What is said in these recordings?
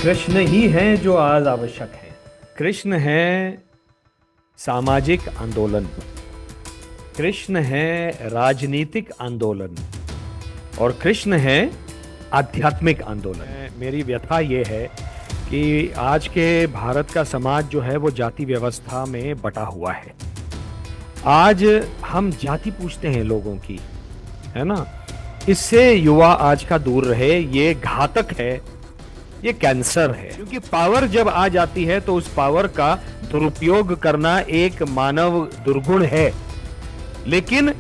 कृष्ण ही हैं जो आज आवश्यक हैं। कृष्ण है सामाजिक आंदोलन, कृष्ण है राजनीतिक आंदोलन और कृष्ण है आध्यात्मिक आंदोलन। मेरी व्यथा ये है कि आज के भारत का समाज जो है वो जाति व्यवस्था में बटा हुआ है। आज हम जाति पूछते हैं लोगों की, है ना। इससे युवा आज का दूर रहे, ये घातक है, ये कैंसर है। क्योंकि पावर जब आ जाती है तो उस पावर का दुरुपयोग करना एक मानव दुर्गुण है। लेकिन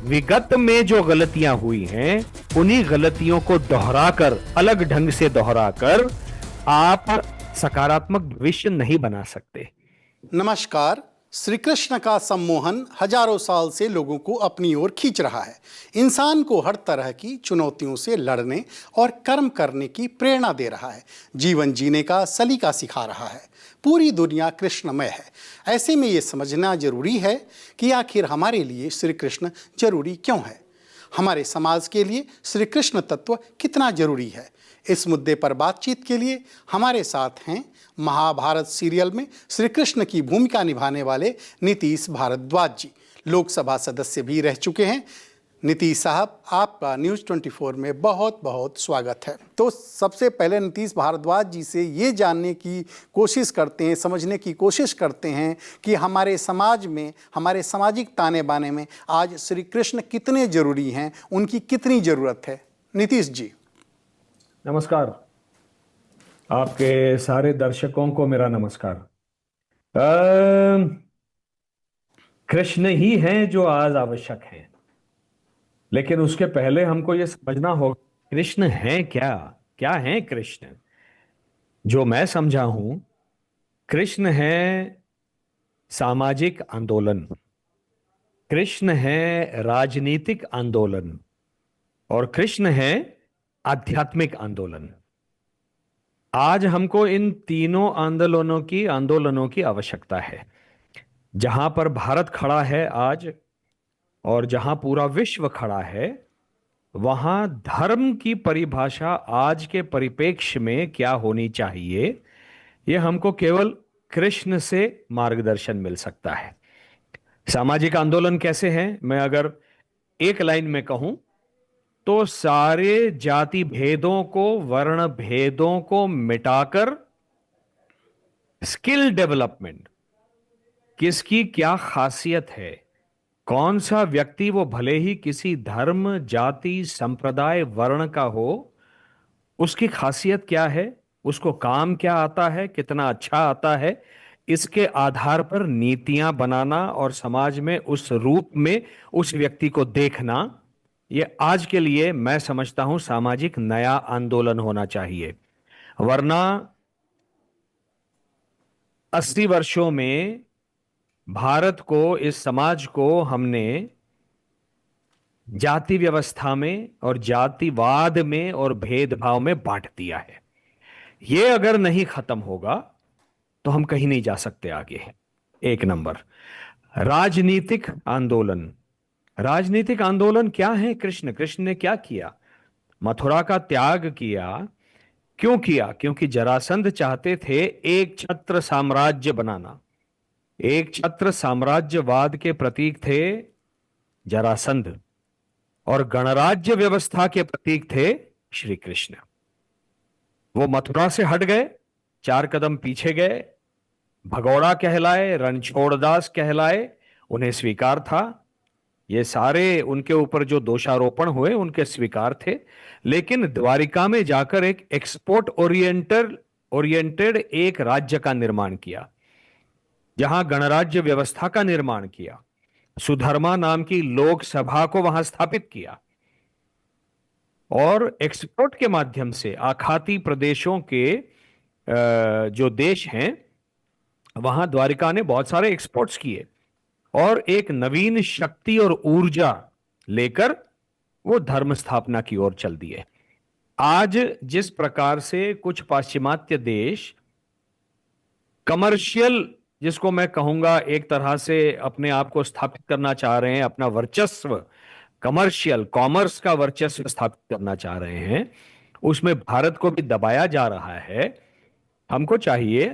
विगत में जो गलतियां हुई हैं, उन्हीं गलतियों को दोहराकर, अलग ढंग से दोहराकर आप सकारात्मक भविष्य नहीं बना सकते। नमस्कार। श्री कृष्ण का सम्मोहन हजारों साल से लोगों को अपनी ओर खींच रहा है। इंसान को हर तरह की चुनौतियों से लड़ने और कर्म करने की प्रेरणा दे रहा है, जीवन जीने का सलीका सिखा रहा है। पूरी दुनिया कृष्णमय है। ऐसे में ये समझना जरूरी है कि आखिर हमारे लिए श्री कृष्ण जरूरी क्यों है, हमारे समाज के लिए श्री कृष्ण तत्व कितना जरूरी है। इस मुद्दे पर बातचीत के लिए हमारे साथ हैं महाभारत सीरियल में श्री कृष्ण की भूमिका निभाने वाले नीतीश भारद्वाज जी, लोकसभा सदस्य भी रह चुके हैं। नीतीश साहब, आपका न्यूज़ 24 में बहुत बहुत स्वागत है। तो सबसे पहले नीतीश भारद्वाज जी से ये जानने की कोशिश करते हैं, समझने की कोशिश करते हैं कि हमारे समाज में, हमारे सामाजिक ताने बाने में आज श्री कृष्ण कितने ज़रूरी हैं, उनकी कितनी ज़रूरत है। नीतीश जी नमस्कार। आपके सारे दर्शकों को मेरा नमस्कार। कृष्ण ही हैं जो आज आवश्यक हैं, लेकिन उसके पहले हमको यह समझना होगा कृष्ण हैं क्या। क्या है कृष्ण? जो मैं समझा हूं, कृष्ण है सामाजिक आंदोलन, कृष्ण है राजनीतिक आंदोलन और कृष्ण है आध्यात्मिक आंदोलन। आज हमको इन तीनों आंदोलनों की आवश्यकता है। जहां पर भारत खड़ा है आज और जहां पूरा विश्व खड़ा है, वहां धर्म की परिभाषा आज के परिप्रेक्ष्य में क्या होनी चाहिए, यह हमको केवल कृष्ण से मार्गदर्शन मिल सकता है। सामाजिक आंदोलन कैसे हैं, मैं अगर एक लाइन में कहूं तो सारे जाति भेदों को, वर्ण भेदों को मिटाकर स्किल डेवलपमेंट, किसकी क्या खासियत है, कौन सा व्यक्ति, वो भले ही किसी धर्म, जाति, संप्रदाय, वर्ण का हो, उसकी खासियत क्या है, उसको काम क्या आता है, कितना अच्छा आता है, इसके आधार पर नीतियां बनाना और समाज में उस रूप में उस व्यक्ति को देखना, ये आज के लिए मैं समझता हूं सामाजिक नया आंदोलन होना चाहिए। वरना 80 वर्षों में भारत को, इस समाज को हमने जाति व्यवस्था में और जातिवाद में और भेदभाव में बांट दिया है। ये अगर नहीं खत्म होगा तो हम कहीं नहीं जा सकते आगे। एक नंबर, राजनीतिक आंदोलन। राजनीतिक आंदोलन क्या है? कृष्ण ने क्या किया? मथुरा का त्याग किया। क्यों किया? क्योंकि जरासंध चाहते थे एक छत्र साम्राज्य बनाना। एक छत्र साम्राज्यवाद के प्रतीक थे जरासंध और गणराज्य व्यवस्था के प्रतीक थे श्री कृष्ण। वो मथुरा से हट गए, 4 कदम पीछे गए, भगौड़ा कहलाए, रणछोड़दास कहलाए, उन्हें स्वीकार था। ये सारे उनके ऊपर जो दोषारोपण हुए उनके स्वीकार थे। लेकिन द्वारिका में जाकर एक एक्सपोर्ट ओरिएंटेड एक राज्य का निर्माण किया, जहां गणराज्य व्यवस्था का निर्माण किया, सुधर्मा नाम की लोकसभा को वहां स्थापित किया और एक्सपोर्ट के माध्यम से आखाती प्रदेशों के जो देश हैं, वहां द्वारिका ने बहुत सारे एक्सपोर्ट्स किए और एक नवीन शक्ति और ऊर्जा लेकर वो धर्म स्थापना की ओर चल दिए। आज जिस प्रकार से कुछ पाश्चिमात्य देश कमर्शियल, जिसको मैं कहूंगा एक तरह से अपने आप को स्थापित करना चाह रहे हैं, अपना वर्चस्व, कमर्शियल, कॉमर्स का वर्चस्व स्थापित करना चाह रहे हैं, उसमें भारत को भी दबाया जा रहा है। हमको चाहिए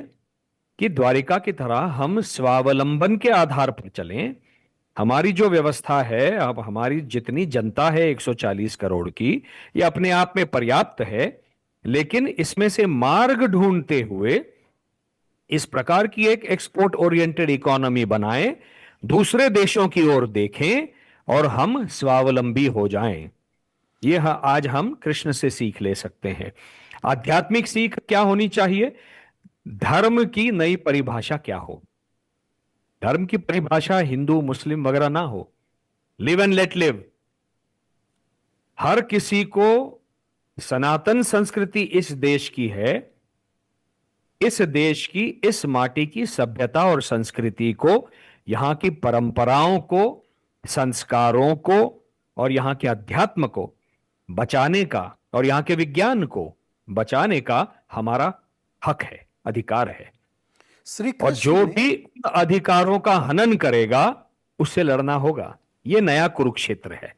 कि द्वारिका की तरह हम स्वावलंबन के आधार पर चलें। हमारी जो व्यवस्था है, अब हमारी जितनी जनता है 140 करोड़ की, ये अपने आप में पर्याप्त है, लेकिन इसमें से मार्ग ढूंढते हुए इस प्रकार की एक एक्सपोर्ट ओरिएंटेड इकोनॉमी बनाएं, दूसरे देशों की ओर देखें और हम स्वावलंबी हो जाएं। ये आज हम कृष्ण से सीख ले सकते हैं। आध्यात्मिक सीख क्या होनी चाहिए? धर्म की नई परिभाषा क्या हो? धर्म की परिभाषा हिंदू मुस्लिम वगैरह ना हो। Live and let live. हर किसी को सनातन संस्कृति इस देश की है, इस देश की, इस माटी की सभ्यता और संस्कृति को, यहां की परंपराओं को, संस्कारों को और यहां के अध्यात्म को बचाने का और यहां के विज्ञान को बचाने का हमारा हक है, अधिकार है। श्री और कृष्ण जो ने भी अधिकारों का हनन करेगा उससे लड़ना होगा। यह नया कुरुक्षेत्र है।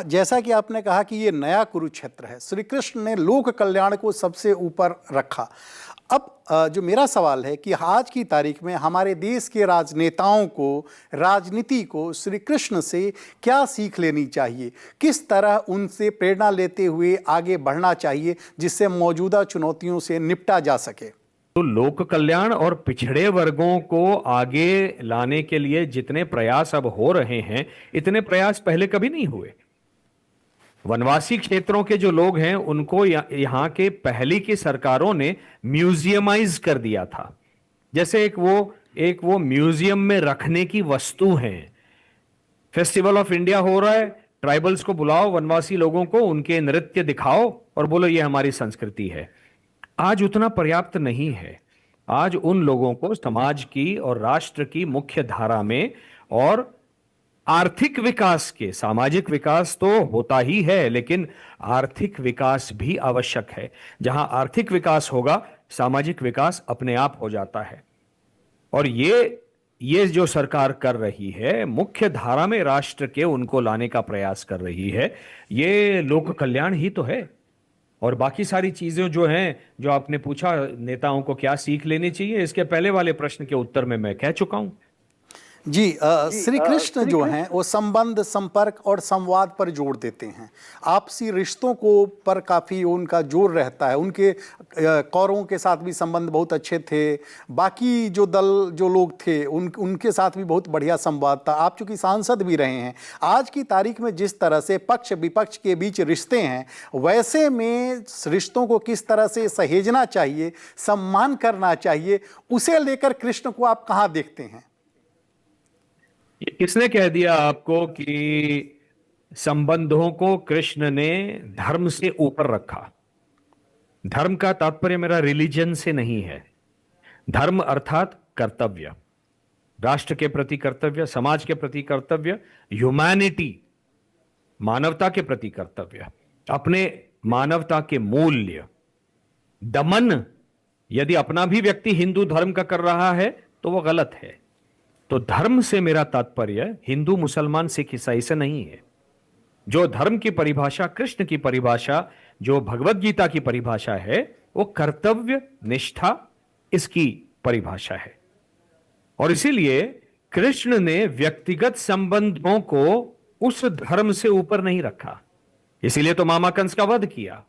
जैसा कि आपने कहा कि ये नया कुरुक्षेत्र है, श्री कृष्ण ने लोक कल्याण को सबसे ऊपर रखा। अब जो मेरा सवाल है कि आज की तारीख में हमारे देश के राजनेताओं को, राजनीति को श्री कृष्ण से क्या सीख लेनी चाहिए? किस तरह उनसे प्रेरणा लेते हुए आगे बढ़ना चाहिए जिससे मौजूदा चुनौतियों से निपटा जा सके? तो लोक कल्याण और पिछड़े वर्गों को आगे लाने के लिए जितने प्रयास अब हो रहे हैं, इतने प्रयास पहले कभी नहीं हुए। वनवासी क्षेत्रों के जो लोग हैं उनको यहां के पहली की सरकारों ने म्यूजियमाइज कर दिया था। जैसे एक वो म्यूजियम में रखने की वस्तु है। फेस्टिवल ऑफ इंडिया हो रहा है, ट्राइबल्स को बुलाओ, वनवासी लोगों को उनके नृत्य दिखाओ और बोलो ये हमारी संस्कृति है। आज उतना पर्याप्त नहीं है। आज उन लोगों को समाज की और राष्ट्र की मुख्य धारा में और आर्थिक विकास के, सामाजिक विकास तो होता ही है लेकिन आर्थिक विकास भी आवश्यक है। जहां आर्थिक विकास होगा सामाजिक विकास अपने आप हो जाता है। और ये जो सरकार कर रही है, मुख्य धारा में राष्ट्र के उनको लाने का प्रयास कर रही है, ये लोक कल्याण ही तो है। और बाकी सारी चीजें जो हैं, जो आपने पूछा नेताओं को क्या सीख लेनी चाहिए, इसके पहले वाले प्रश्न के उत्तर में मैं कह चुका हूं। जी, श्री कृष्ण जो हैं वो संबंध, संपर्क और संवाद पर जोर देते हैं। आपसी रिश्तों को पर काफ़ी उनका जोर रहता है। उनके कौरवों के साथ भी संबंध बहुत अच्छे थे, बाकी जो लोग थे उनके साथ भी बहुत बढ़िया संवाद था। आप चूंकि सांसद भी रहे हैं, आज की तारीख में जिस तरह से पक्ष विपक्ष के बीच रिश्ते हैं, वैसे में रिश्तों को किस तरह से सहेजना चाहिए, सम्मान करना चाहिए, उसे लेकर कृष्ण को आप कहाँ देखते हैं? किसने कह दिया आपको कि संबंधों को कृष्ण ने धर्म से ऊपर रखा? धर्म का तात्पर्य मेरा रिलीजन से नहीं है। धर्म अर्थात कर्तव्य, राष्ट्र के प्रति कर्तव्य, समाज के प्रति कर्तव्य, ह्यूमैनिटी, मानवता के प्रति कर्तव्य, अपने मानवता के मूल्य, दमन। यदि अपना भी व्यक्ति हिंदू धर्म का कर रहा है तो वह गलत है। तो धर्म से मेरा तात्पर्य हिंदू मुसलमान सिख ईसाई से नहीं है। जो धर्म की परिभाषा, कृष्ण की परिभाषा, जो भगवत गीता की परिभाषा है, वो कर्तव्य निष्ठा, इसकी परिभाषा है। और इसीलिए कृष्ण ने व्यक्तिगत संबंधों को उस धर्म से ऊपर नहीं रखा। इसीलिए तो मामा कंस का वध किया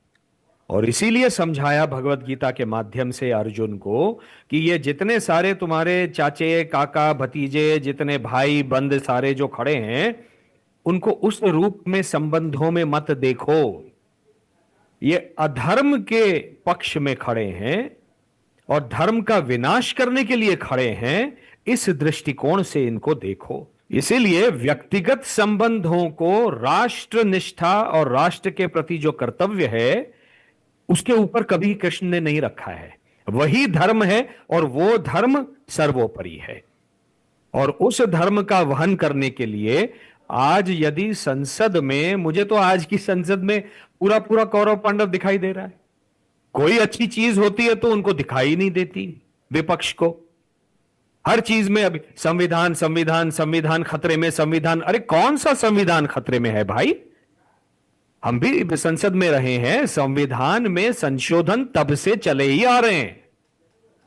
और इसीलिए समझाया भगवत गीता के माध्यम से अर्जुन को कि ये जितने सारे तुम्हारे चाचे, काका, भतीजे, जितने भाई बंद सारे जो खड़े हैं, उनको उस रूप में संबंधों में मत देखो। ये अधर्म के पक्ष में खड़े हैं और धर्म का विनाश करने के लिए खड़े हैं। इस दृष्टिकोण से इनको देखो। इसीलिए व्यक्तिगत संबंधों को राष्ट्र निष्ठा और राष्ट्र के प्रति जो कर्तव्य है उसके ऊपर कभी कृष्ण ने नहीं रखा है। वही धर्म है और वो धर्म सर्वोपरि है। और उस धर्म का वहन करने के लिए आज यदि संसद में, मुझे तो आज की संसद में पूरा पूरा कौरव पांडव दिखाई दे रहा है। कोई अच्छी चीज होती है तो उनको दिखाई नहीं देती विपक्ष को। हर चीज में अभी संविधान संविधान संविधान खतरे में, संविधान। अरे कौन सा संविधान खतरे में है भाई? हम भी संसद में रहे हैं, संविधान में संशोधन तब से चले ही आ रहे हैं।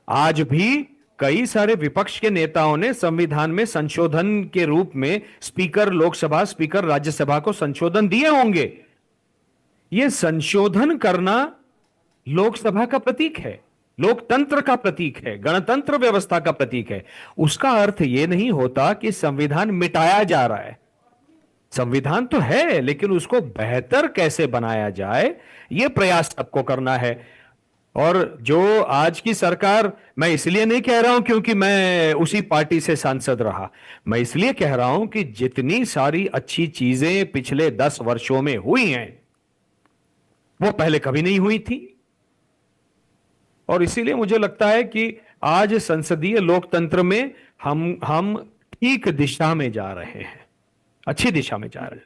आज भी कई सारे विपक्ष के नेताओं ने संविधान में संशोधन के रूप में स्पीकर लोकसभा, स्पीकर राज्यसभा को संशोधन दिए होंगे। यह संशोधन करना लोकसभा का प्रतीक है, लोकतंत्र का प्रतीक है, गणतंत्र व्यवस्था का प्रतीक है। उसका अर्थ यह नहीं होता कि संविधान मिटाया जा रहा है। संविधान तो है, लेकिन उसको बेहतर कैसे बनाया जाए, यह प्रयास सबको करना है। और जो आज की सरकार, मैं इसलिए नहीं कह रहा हूं क्योंकि मैं उसी पार्टी से सांसद रहा, मैं इसलिए कह रहा हूं कि जितनी सारी अच्छी चीजें पिछले 10 वर्षों में हुई हैं वो पहले कभी नहीं हुई थी। और इसीलिए मुझे लगता है कि आज संसदीय लोकतंत्र में हम ठीक दिशा में जा रहे हैं, अच्छी दिशा में जा रहे हैं।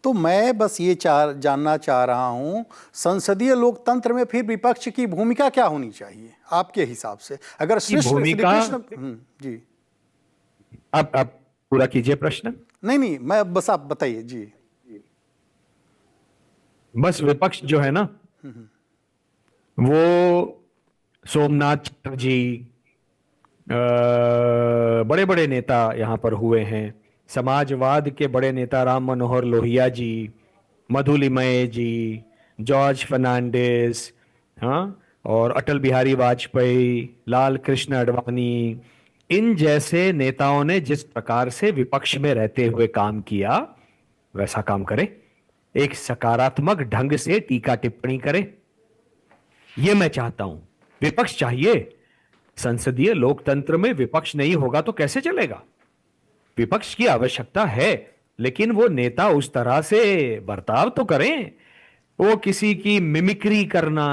तो मैं बस ये जानना चाह रहा हूं, संसदीय लोकतंत्र में फिर विपक्ष की भूमिका क्या होनी चाहिए आपके हिसाब से? अगर भूमिका जी, आप पूरा कीजिए प्रश्न। नहीं, मैं बस, आप बताइए जी। बस विपक्ष जो है ना, वो सोमनाथ चटर्जी, बड़े बड़े नेता यहां पर हुए हैं, समाजवाद के बड़े नेता राम मनोहर लोहिया जी, मधुलिमय जी, जॉर्ज फर्नांडिस, हाँ, और अटल बिहारी वाजपेयी, लाल कृष्ण आडवाणी, इन जैसे नेताओं ने जिस प्रकार से विपक्ष में रहते हुए काम किया, वैसा काम करें, एक सकारात्मक ढंग से टीका टिप्पणी करें। यह मैं चाहता हूं। विपक्ष चाहिए। संसदीय लोकतंत्र में विपक्ष नहीं होगा तो कैसे चलेगा? विपक्ष की आवश्यकता है, लेकिन वो नेता उस तरह से बर्ताव तो करें। वो किसी की मिमिक्री करना,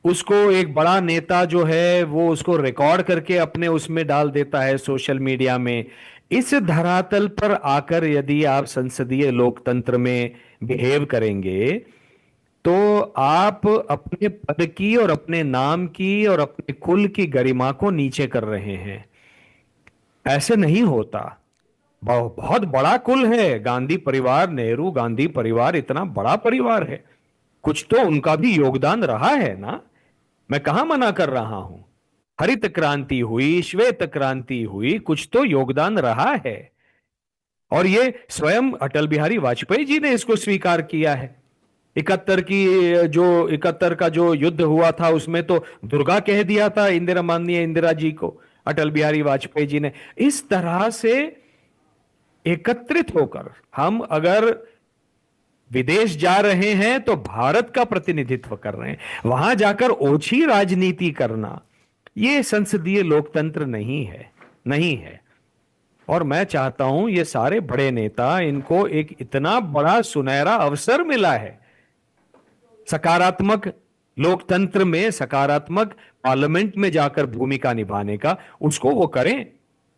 उसको एक बड़ा नेता जो है वो उसको रिकॉर्ड करके अपने उसमें डाल देता है सोशल मीडिया में। इस धरातल पर आकर यदि आप संसदीय लोकतंत्र में बिहेव करेंगे तो आप अपने पद की और अपने नाम की और अपने कुल की गरिमा को नीचे कर रहे हैं। ऐसे नहीं होता। बहुत बड़ा कुल है गांधी परिवार, नेहरू गांधी परिवार इतना बड़ा परिवार है, कुछ तो उनका भी योगदान रहा है ना। मैं कहां मना कर रहा हूं। हरित क्रांति हुई, श्वेत क्रांति हुई, कुछ तो योगदान रहा है। और ये स्वयं अटल बिहारी वाजपेयी जी ने इसको स्वीकार किया है। 71 का जो युद्ध हुआ था उसमें तो दुर्गा कह दिया था माननीय इंदिरा जी को अटल बिहारी वाजपेयी जी ने। इस तरह से एकत्रित होकर हम अगर विदेश जा रहे हैं तो भारत का प्रतिनिधित्व कर रहे हैं, वहां जाकर ओछी राजनीति करना यह संसदीय लोकतंत्र नहीं है, नहीं है। और मैं चाहता हूं ये सारे बड़े नेता, इनको एक इतना बड़ा सुनहरा अवसर मिला है सकारात्मक लोकतंत्र में, सकारात्मक पार्लियामेंट में जाकर भूमिका निभाने का, उसको वो करें।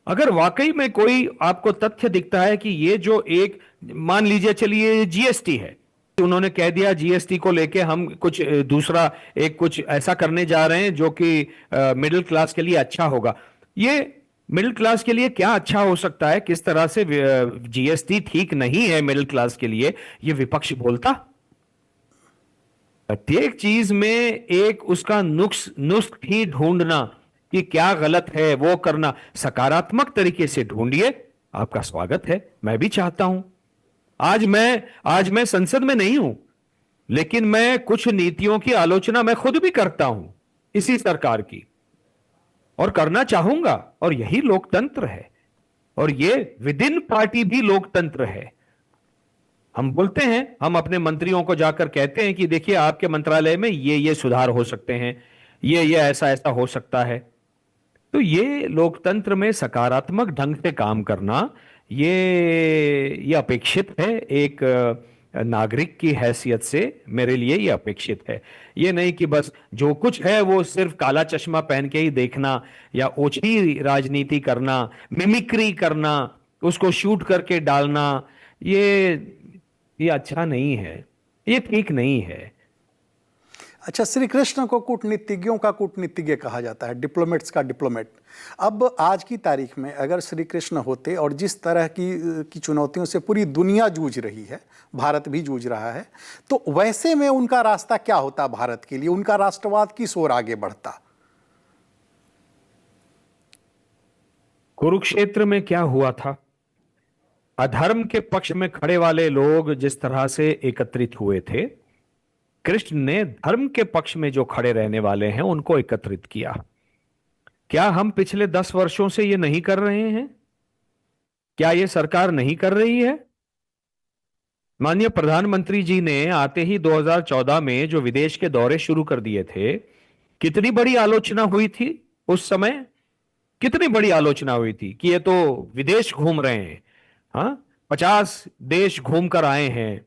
अगर वाकई में कोई आपको तथ्य दिखता है कि ये जो एक, मान लीजिए चलिए जीएसटी है, उन्होंने कह दिया जीएसटी को लेके हम कुछ दूसरा कुछ ऐसा करने जा रहे हैं जो कि मिडिल क्लास के लिए अच्छा होगा। ये मिडिल क्लास के लिए क्या अच्छा हो सकता है, किस तरह से जीएसटी ठीक नहीं है मिडिल क्लास के लिए, ये विपक्ष बोलता। प्रत्येक चीज में एक उसका नुस्ख ही ढूंढना कि क्या गलत है वो करना, सकारात्मक तरीके से ढूंढिए, आपका स्वागत है। मैं भी चाहता हूं। आज मैं संसद में नहीं हूं, लेकिन मैं कुछ नीतियों की आलोचना मैं खुद भी करता हूं इसी सरकार की, और करना चाहूंगा। और यही लोकतंत्र है, और ये विद इन पार्टी भी लोकतंत्र है। हम बोलते हैं, हम अपने मंत्रियों को जाकर कहते हैं कि देखिए आपके मंत्रालय में ये सुधार हो सकते हैं, ये ऐसा हो सकता है। तो ये लोकतंत्र में सकारात्मक ढंग से काम करना ये अपेक्षित है। एक नागरिक की हैसियत से मेरे लिए ये अपेक्षित है। ये नहीं कि बस जो कुछ है वो सिर्फ काला चश्मा पहन के ही देखना, या ओछी राजनीति करना, मिमिक्री करना, उसको शूट करके डालना, ये अच्छा नहीं है, ये ठीक नहीं है। अच्छा, श्री कृष्ण को कूटनीतिज्ञों का कूटनीतिज्ञ कहा जाता है, डिप्लोमेट्स का डिप्लोमेट। अब आज की तारीख में अगर श्री कृष्ण होते, और जिस तरह की चुनौतियों से पूरी दुनिया जूझ रही है, भारत भी जूझ रहा है, तो वैसे में उनका रास्ता क्या होता भारत के लिए? उनका राष्ट्रवाद किस ओर आगे बढ़ता? कुरुक्षेत्र में क्या हुआ था? अधर्म के पक्ष में खड़े वाले लोग जिस तरह से एकत्रित हुए थे, कृष्ण ने धर्म के पक्ष में जो खड़े रहने वाले हैं उनको एकत्रित किया। क्या हम पिछले 10 वर्षों से ये नहीं कर रहे हैं? क्या ये सरकार नहीं कर रही है? माननीय प्रधानमंत्री जी ने आते ही 2014 में जो विदेश के दौरे शुरू कर दिए थे, कितनी बड़ी आलोचना हुई थी उस समय। कितनी बड़ी आलोचना हुई थी कि ये तो विदेश घूम रहे हैं, हाँ, 50 देश घूम कर आए हैं।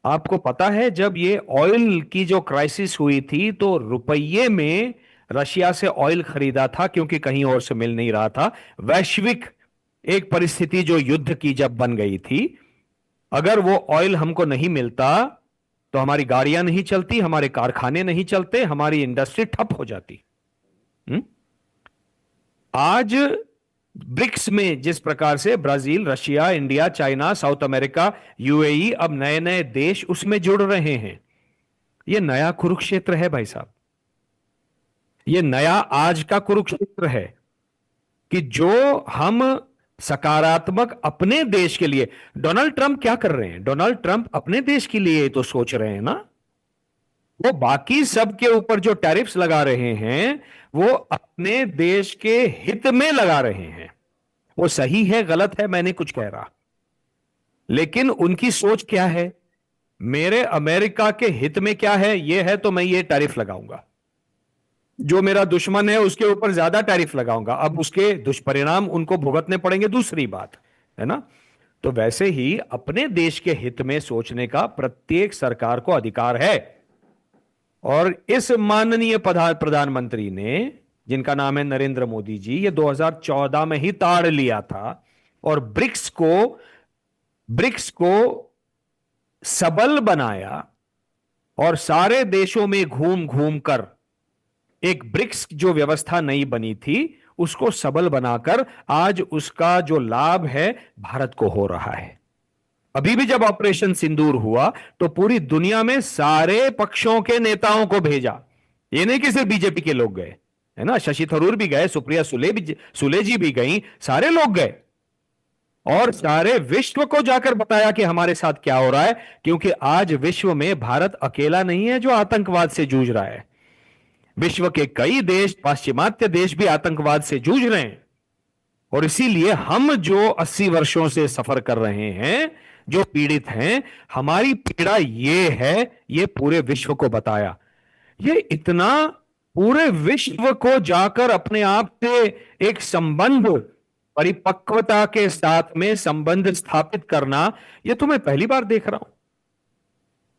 आपको पता है जब ये ऑयल की जो क्राइसिस हुई थी तो रुपये में रशिया से ऑयल खरीदा था, क्योंकि कहीं और से मिल नहीं रहा था। वैश्विक एक परिस्थिति जो युद्ध की जब बन गई थी, अगर वो ऑयल हमको नहीं मिलता तो हमारी गाड़ियां नहीं चलती, हमारे कारखाने नहीं चलते, हमारी इंडस्ट्री ठप हो जाती। आज ब्रिक्स में जिस प्रकार से Brazil, Russia, India, China, south America, UAE, अब नए नए देश उसमें जुड़ रहे हैं, यह नया कुरुक्षेत्र है भाई साहब। यह नया आज का कुरुक्षेत्र है कि जो हम सकारात्मक अपने देश के लिए, डोनाल्ड ट्रंप क्या कर रहे हैं? डोनाल्ड ट्रंप अपने देश के लिए तो सोच रहे हैं ना। वो बाकी सब के ऊपर जो टैरिफ्स लगा रहे हैं वो अपने देश के हित में लगा रहे हैं। वो सही है गलत है मैं नहीं कुछ कह रहा, लेकिन उनकी सोच क्या है? मेरे अमेरिका के हित में क्या है? यह है तो मैं ये टैरिफ लगाऊंगा, जो मेरा दुश्मन है उसके ऊपर ज्यादा टैरिफ लगाऊंगा। अब उसके दुष्परिणाम उनको भुगतने पड़ेंगे, दूसरी बात है ना। तो वैसे ही अपने देश के हित में सोचने का प्रत्येक सरकार को अधिकार है। और इस माननीय प्रधानमंत्री ने, जिनका नाम है नरेंद्र मोदी जी, ये 2014 में ही ताड़ लिया था और ब्रिक्स को सबल बनाया और सारे देशों में घूम घूम कर एक ब्रिक्स जो व्यवस्था नई बनी थी उसको सबल बनाकर आज उसका जो लाभ है भारत को हो रहा है। अभी भी जब ऑपरेशन सिंदूर हुआ तो पूरी दुनिया में सारे पक्षों के नेताओं को भेजा। ये नहीं कि सिर्फ बीजेपी के लोग गए, है ना। शशि थरूर भी गए, सुप्रिया सुले जी भी गई, सारे लोग गए और सारे विश्व को जाकर बताया कि हमारे साथ क्या हो रहा है। क्योंकि आज विश्व में भारत अकेला नहीं है जो आतंकवाद से जूझ रहा है। विश्व के कई देश, पाश्चिमात्य देश भी आतंकवाद से जूझ रहे हैं। और इसीलिए हम जो 80 वर्षों से सफर कर रहे हैं, जो पीड़ित हैं, हमारी पीड़ा ये है, ये पूरे विश्व को बताया। ये इतना पूरे विश्व को जाकर अपने आप से एक संबंध, परिपक्वता के साथ में संबंध स्थापित करना, ये तो मैं पहली बार देख रहा हूं।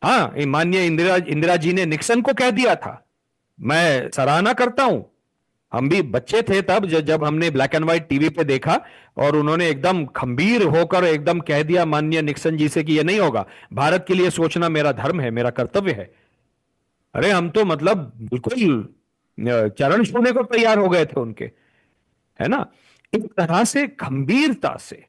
हाँ, माननीय इंदिरा जी ने निक्सन को कह दिया था, मैं सराहना करता हूं। हम भी बच्चे थे तब जब हमने ब्लैक एंड व्हाइट टीवी पे देखा और उन्होंने एकदम खंबीर होकर एकदम कह दिया माननीय निक्सन जी से कि यह नहीं होगा, भारत के लिए सोचना मेरा धर्म है, मेरा कर्तव्य है। अरे हम तो मतलब बिल्कुल चरण छूने को तैयार हो गए थे उनके, है ना। इस तरह से गंभीरता से,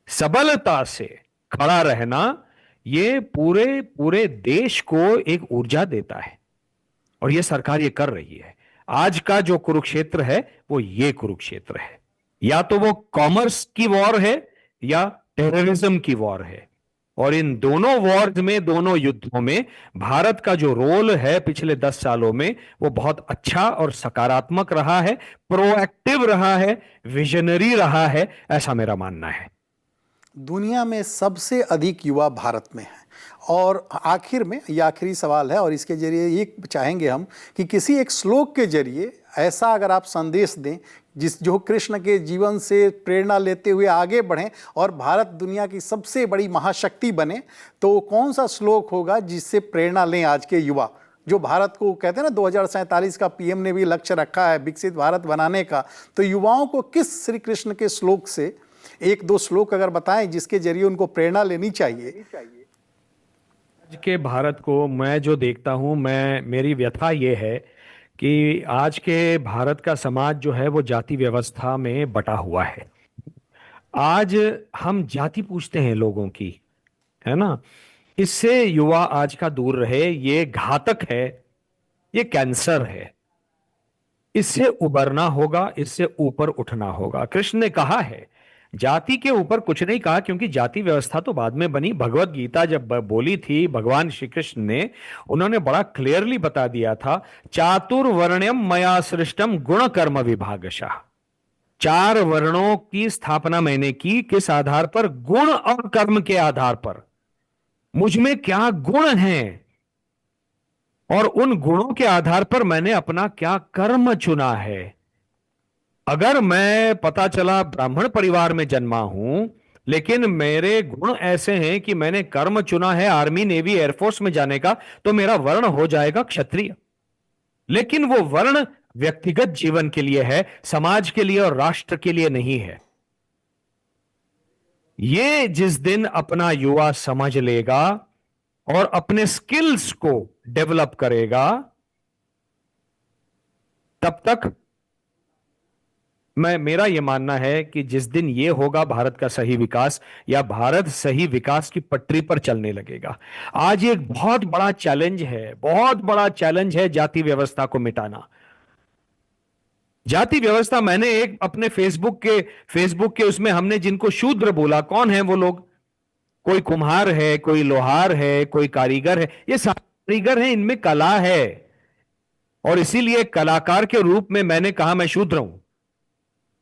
सबलता से खड़ा रहना, ये पूरे पूरे देश को एक ऊर्जा देता है और ये सरकार ये कर रही है। आज का जो कुरुक्षेत्र है वो ये कुरुक्षेत्र है। या तो वो कॉमर्स की वॉर है या टेररिज्म की वॉर है। और इन दोनों वॉर्स में, दोनों युद्धों में भारत का जो रोल है पिछले 10 सालों में वो बहुत अच्छा और सकारात्मक रहा है, प्रोएक्टिव रहा है, विजनरी रहा है, ऐसा मेरा मानना है। दुनिया में सबसे अधिक युवा भारत में हैं। और आखिर में ये आखिरी सवाल है और इसके जरिए ये चाहेंगे हम कि किसी एक श्लोक के जरिए ऐसा अगर आप संदेश दें जो कृष्ण के जीवन से प्रेरणा लेते हुए आगे बढ़ें और भारत दुनिया की सबसे बड़ी महाशक्ति बने, तो कौन सा श्लोक होगा जिससे प्रेरणा लें आज के युवा, जो भारत को कहते हैं ना 2047 का पीएम ने भी लक्ष्य रखा है विकसित भारत बनाने का। तो युवाओं को किस श्री कृष्ण के श्लोक से एक दो श्लोक अगर बताएं जिसके जरिए उनको प्रेरणा लेनी चाहिए। आज के भारत को मैं जो देखता हूं, मेरी व्यथा ये है कि आज के भारत का समाज जो है वो जाति व्यवस्था में बटा हुआ है। आज हम जाति पूछते हैं लोगों की, है ना। इससे युवा आज का दूर रहे, ये घातक है, ये कैंसर है। इससे उबरना होगा, इससे ऊपर उठना होगा। कृष्ण ने कहा है, जाति के ऊपर कुछ नहीं कहा, क्योंकि जाति व्यवस्था तो बाद में बनी। भगवत गीता जब बोली थी भगवान श्री कृष्ण ने, उन्होंने बड़ा क्लियरली बता दिया था, चातुर्वर्ण्यम मया सृष्टम गुण कर्म विभागशः। 4 वर्णों की स्थापना मैंने की, किस आधार पर? गुण और कर्म के आधार पर। मुझ में क्या गुण हैं और उन गुणों के आधार पर मैंने अपना क्या कर्म चुना है। अगर मैं, पता चला, ब्राह्मण परिवार में जन्मा हूं, लेकिन मेरे गुण ऐसे हैं कि मैंने कर्म चुना है आर्मी नेवी एयरफोर्स में जाने का, तो मेरा वर्ण हो जाएगा क्षत्रिय। लेकिन वो वर्ण व्यक्तिगत जीवन के लिए है, समाज के लिए और राष्ट्र के लिए नहीं है। ये जिस दिन अपना युवा समझ लेगा और अपने स्किल्स को डेवलप करेगा, तब तक मेरा यह मानना है कि जिस दिन यह होगा भारत का सही विकास, या भारत सही विकास की पटरी पर चलने लगेगा। आज एक बहुत बड़ा चैलेंज है, बहुत बड़ा चैलेंज है जाति व्यवस्था को मिटाना। जाति व्यवस्था, मैंने एक अपने फेसबुक के उसमें हमने जिनको शूद्र बोला, कौन है वो लोग? कोई कुम्हार है, कोई लोहार है, कोई कारीगर है। ये सारे कारीगर हैं, इनमें कला है, और इसीलिए कलाकार के रूप में मैंने कहा मैं शूद्र हूं।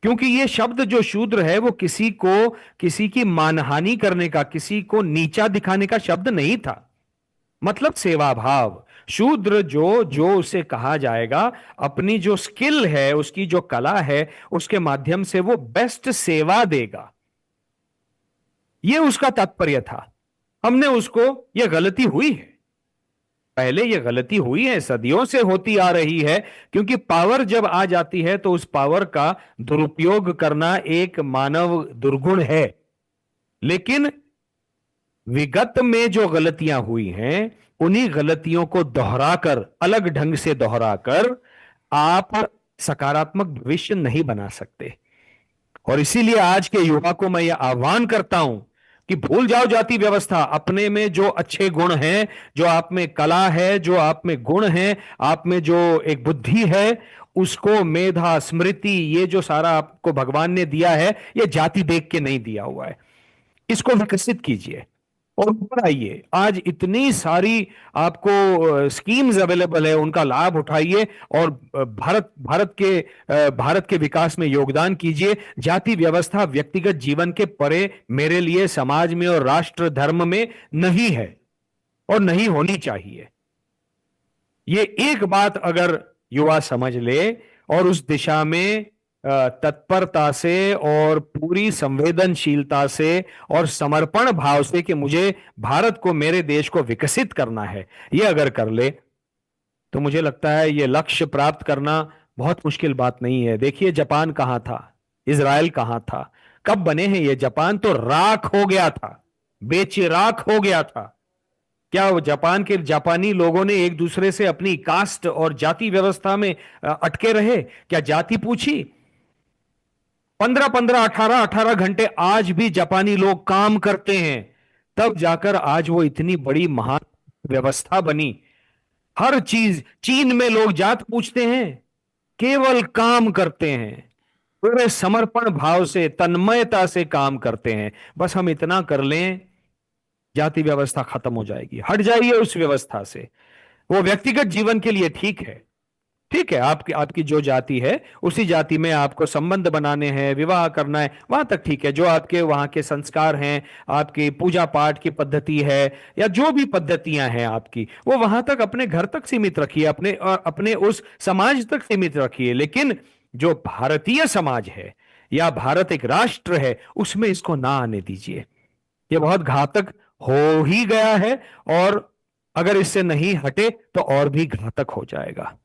क्योंकि ये शब्द जो शूद्र है वो किसी की मानहानि करने का, किसी को नीचा दिखाने का शब्द नहीं था। मतलब सेवा भाव। शूद्र जो जो उसे कहा जाएगा, अपनी जो स्किल है, उसकी जो कला है, उसके माध्यम से वो बेस्ट सेवा देगा। ये उसका तात्पर्य था। हमने उसको, ये गलती हुई है, पहले ये गलती हुई है, सदियों से होती आ रही है। क्योंकि पावर जब आ जाती है तो उस पावर का दुरुपयोग करना एक मानव दुर्गुण है। लेकिन विगत में जो गलतियां हुई हैं, उन्हीं गलतियों को दोहराकर, अलग ढंग से दोहराकर, आप सकारात्मक भविष्य नहीं बना सकते। और इसीलिए आज के युवा को मैं यह आह्वान करता हूं कि भूल जाओ जाति व्यवस्था। अपने में जो अच्छे गुण हैं, जो आप में कला है, जो आप में गुण है, आप में जो एक बुद्धि है, उसको, मेधा, स्मृति, ये जो सारा आपको भगवान ने दिया है, ये जाति देख के नहीं दिया हुआ है। इसको विकसित कीजिए और ऊपर आइए। आज इतनी सारी आपको स्कीम्स अवेलेबल है, उनका लाभ उठाइए और भारत के विकास में योगदान कीजिए। जाति व्यवस्था व्यक्तिगत जीवन के परे मेरे लिए समाज में और राष्ट्र धर्म में नहीं है और नहीं होनी चाहिए। ये एक बात अगर युवा समझ ले और उस दिशा में तत्परता से और पूरी संवेदनशीलता से और समर्पण भाव से कि मुझे भारत को, मेरे देश को विकसित करना है, ये अगर कर ले, तो मुझे लगता है ये लक्ष्य प्राप्त करना बहुत मुश्किल बात नहीं है। देखिए जापान कहां था, इजराइल कहां था, कब बने हैं ये? जापान तो राख हो गया था, बेचिराख हो गया था। क्या वो जापानी लोगों ने एक दूसरे से अपनी कास्ट और जाति व्यवस्था में अटके रहे? क्या जाति पूछी? 15-15, 18-18 घंटे आज भी जापानी लोग काम करते हैं, तब जाकर आज वो इतनी बड़ी महान व्यवस्था बनी। हर चीज, चीन में लोग जात पूछते हैं, केवल काम करते हैं, पूरे समर्पण भाव से, तन्मयता से काम करते हैं। बस हम इतना कर लें, जाति व्यवस्था खत्म हो जाएगी। हट जाइए उस व्यवस्था से। वो व्यक्तिगत जीवन के लिए ठीक है, ठीक है, आपकी जो जाति है उसी जाति में आपको संबंध बनाने हैं, विवाह करना है, वहां तक ठीक है। जो आपके वहां के संस्कार हैं, आपकी पूजा पाठ की पद्धति है, या जो भी पद्धतियां हैं आपकी, वो वहां तक, अपने घर तक सीमित रखिए, अपने उस समाज तक सीमित रखिए। लेकिन जो भारतीय समाज है या भारत एक राष्ट्र है, उसमें इसको ना आने दीजिए। ये बहुत घातक हो ही गया है, और अगर इससे नहीं हटे तो और भी घातक हो जाएगा।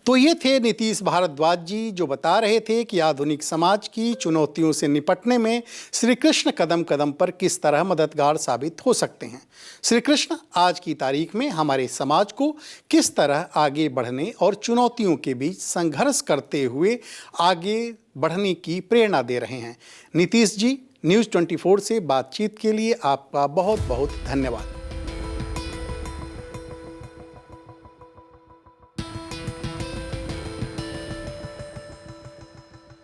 तो ये थे नीतीश भारद्वाज जी, जो बता रहे थे कि आधुनिक समाज की चुनौतियों से निपटने में श्री कृष्ण कदम कदम पर किस तरह मददगार साबित हो सकते हैं। श्री कृष्ण आज की तारीख में हमारे समाज को किस तरह आगे बढ़ने और चुनौतियों के बीच संघर्ष करते हुए आगे बढ़ने की प्रेरणा दे रहे हैं। नीतीश जी, न्यूज़ 24 से बातचीत के लिए आपका बहुत बहुत धन्यवाद।